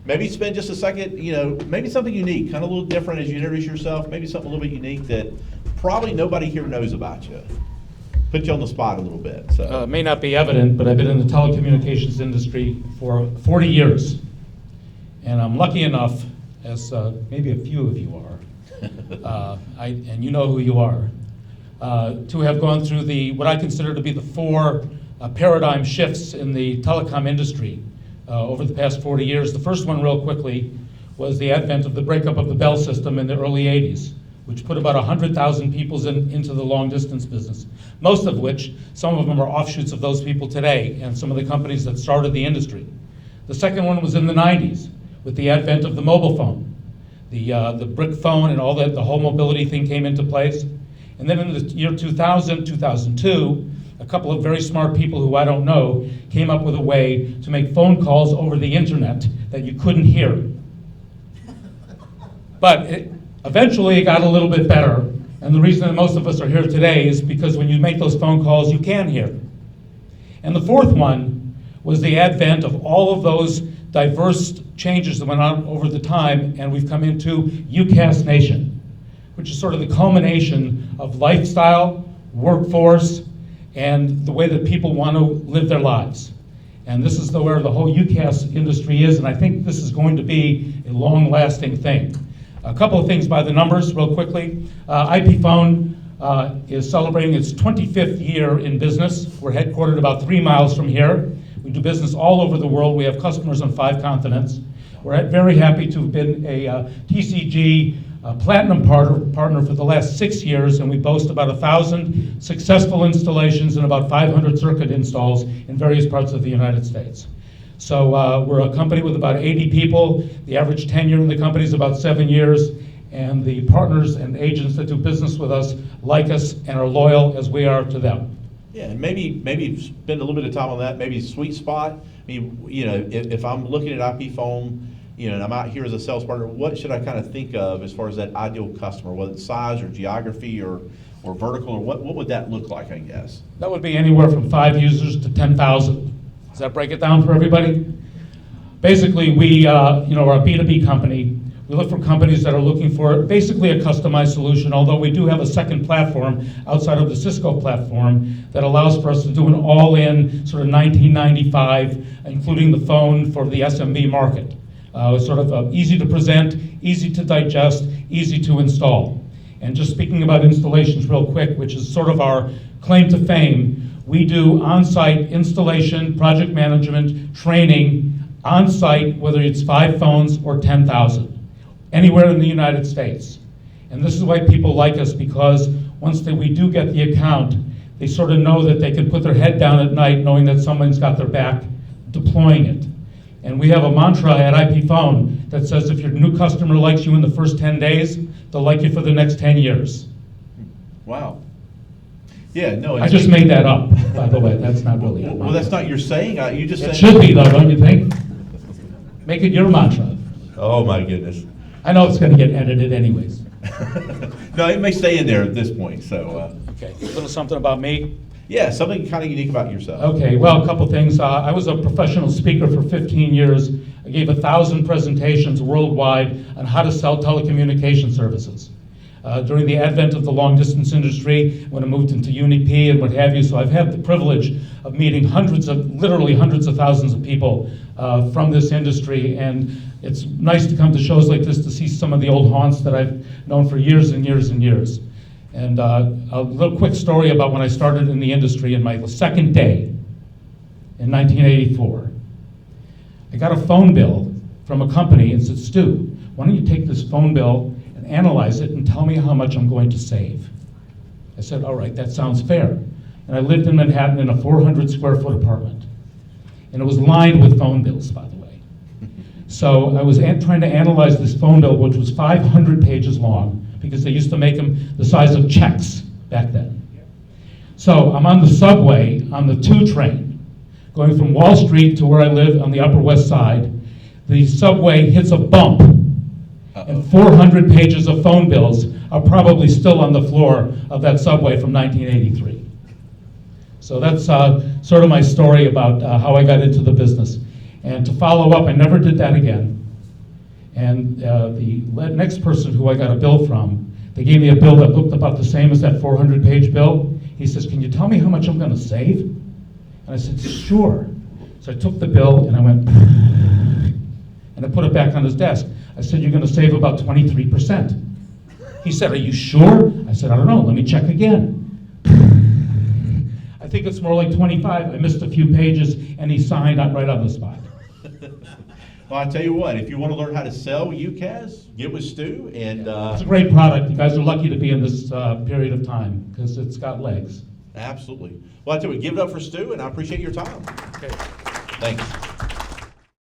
Maybe spend just a second, maybe something unique, kind of a little different as you introduce yourself, maybe something a little bit unique that probably nobody here knows about you. Put you on the spot a little bit. So It may not be evident, but I've been in the telecommunications industry for 40 years. And I'm lucky enough, as maybe a few of you are, and you know who you are, to have gone through what I consider to be the four paradigm shifts in the telecom industry over the past 40 years. The first one, real quickly, was the advent of the breakup of the Bell system in the early 80s, which put about 100,000 people into the long distance business, most of which, some of them are offshoots of those people today and some of the companies that started the industry. The second one was in the 90s with the advent of the mobile phone. The brick phone and all that, the whole mobility thing came into place. And then in the year 2000, 2002, a couple of very smart people who I don't know came up with a way to make phone calls over the internet that you couldn't hear. But eventually it got a little bit better, and the reason that most of us are here today is because when you make those phone calls, you can hear. And the fourth one was the advent of all of those diverse changes that went on over the time, and we've come into UCAS Nation, which is sort of the culmination of lifestyle, workforce, and the way that people want to live their lives. And this is where the whole UCAS industry is, and I think this is going to be a long-lasting thing. A couple of things by the numbers, real quickly. ipfone is celebrating its 25th year in business. We're headquartered about 3 miles from here. We do business all over the world. We have customers on 5 continents. We're very happy to have been a TCG Platinum partner for the last 6 years, and we boast about 1,000 successful installations and about 500 circuit installs in various parts of the United States. So we're a company with about 80 people. The average tenure in the company is about 7 years, and the partners and agents that do business with us like us and are loyal as we are to them. Yeah, and maybe spend a little bit of time on that, maybe sweet spot. I mean, if I'm looking at ipfone, and I'm out here as a sales partner, what should I kind of think of as far as that ideal customer, whether it's size or geography or vertical, or what would that look like, I guess? That would be anywhere from 5 users to 10,000. Does that break it down for everybody? Basically, we are a B2B company. We look for companies that are looking for basically a customized solution, although we do have a second platform outside of the Cisco platform that allows for us to do an all-in sort of 1995, including the phone for the SMB market. It's sort of easy to present, easy to digest, easy to install. And just speaking about installations real quick, which is sort of our claim to fame, we do on-site installation, project management, training, on-site, whether it's 5 phones or 10,000, anywhere in the United States. And this is why people like us, because once we do get the account, they sort of know that they can put their head down at night knowing that someone's got their back deploying it. And we have a mantra at ipfone that says if your new customer likes you in the first 10 days, they'll like you for the next 10 years. Wow. Yeah, no. I just made that up, by the way. That's not really it. Well, that's not your saying. You just said it should be, though, don't you think? Make it your mantra. Oh, my goodness. I know it's going to get edited anyways. No, it may stay in there at this point. So. Okay, a little something about me. Yeah, something kind of unique about yourself. Okay, well, a couple things. I was a professional speaker for 15 years. I gave 1,000 presentations worldwide on how to sell telecommunication services. During the advent of the long distance industry, when I moved into UniP and what have you, so I've had the privilege of meeting literally hundreds of thousands of people from this industry, and it's nice to come to shows like this to see some of the old haunts that I've known for years and years and years. And a little quick story about when I started in the industry in my second day in 1984. I got a phone bill from a company and said, Stu, why don't you take this phone bill and analyze it and tell me how much I'm going to save? I said, all right, that sounds fair. And I lived in Manhattan in a 400 square foot apartment. And it was lined with phone bills, by the way. So I was trying to analyze this phone bill, which was 500 pages long, because they used to make them the size of checks back then. So I'm on the subway, on the 2 train, going from Wall Street to where I live on the Upper West Side. The subway hits a bump, and 400 pages of phone bills are probably still on the floor of that subway from 1983. So that's sort of my story about how I got into the business. And to follow up, I never did that again. And next person who I got a bill from, they gave me a bill that looked about the same as that 400-page bill. He says, "Can you tell me how much I'm gonna save?" And I said, "Sure." So I took the bill and I went, and I put it back on his desk. I said, "You're gonna save about 23%. He said, "Are you sure?" I said, "I don't know, let me check again." I think it's more like 25. I missed a few pages and he signed right on the spot. Well, I tell you what, if you want to learn how to sell UCAS, get with Stu and. It's a great product. You guys are lucky to be in this period of time because it's got legs. Absolutely. Well, I tell you, give it up for Stu, and I appreciate your time. Okay. Thanks.